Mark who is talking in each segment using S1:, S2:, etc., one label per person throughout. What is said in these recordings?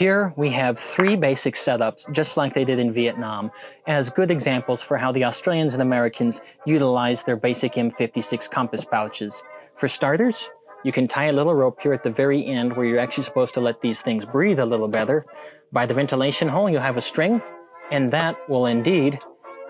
S1: Here we have 3 basic setups, just like they did in Vietnam, as good examples for how the Australians and Americans utilize their basic M56 compass pouches. For starters, you can tie a little rope here at the very end where you're actually supposed to let these things breathe a little better. By the ventilation hole, you'll have a string, and that will indeed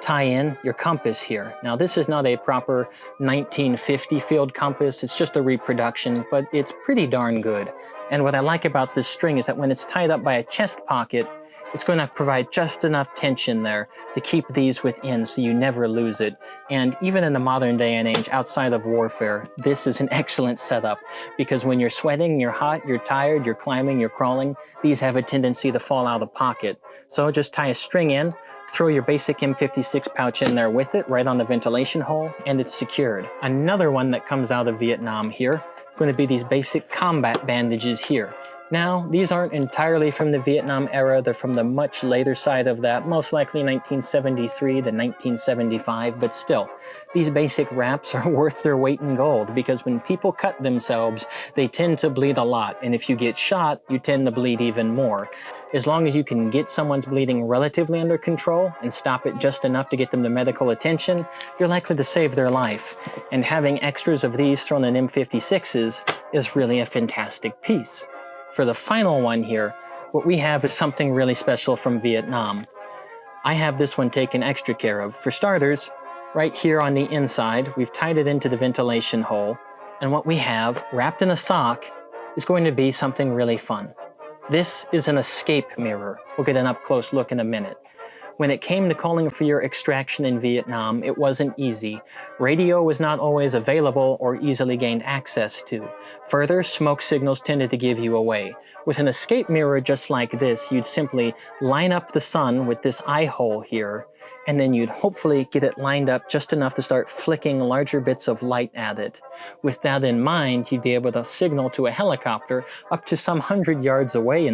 S1: tie in your compass here. Now, this is not a proper 1950 field compass, it's just a reproduction, but it's pretty darn good. And what I like about this string is that when it's tied up by a chest pocket, it's going to provide just enough tension there to keep these within so you never lose it. And even in the modern day and age, outside of warfare, this is an excellent setup because when you're sweating, you're hot, you're tired, you're climbing, you're crawling, these have a tendency to fall out of the pocket. So just tie a string in, throw your basic M56 pouch in there with it, right on the ventilation hole, and it's secured. Another one that comes out of Vietnam here is going to be these basic combat bandages here. Now, these aren't entirely from the Vietnam era, they're from the much later side of that, most likely 1973 to 1975, but still, these basic wraps are worth their weight in gold because when people cut themselves, they tend to bleed a lot, and if you get shot, you tend to bleed even more. As long as you can get someone's bleeding relatively under control and stop it just enough to get them the medical attention, you're likely to save their life. And having extras of these thrown in M56s is really a fantastic piece. For the final one here, what we have is something really special from Vietnam. I have this one taken extra care of. For starters, right here on the inside, we've tied it into the ventilation hole, and what we have, wrapped in a sock, is going to be something really fun. This is an escape mirror. We'll get an up-close look in a minute. When it came to calling for your extraction in Vietnam, it wasn't easy. Radio was not always available or easily gained access to. Further, smoke signals tended to give you away. With an escape mirror just like this, you'd simply line up the sun with this eye hole here, and then you'd hopefully get it lined up just enough to start flicking larger bits of light at it. With that in mind, you'd be able to signal to a helicopter up to some 100 yards away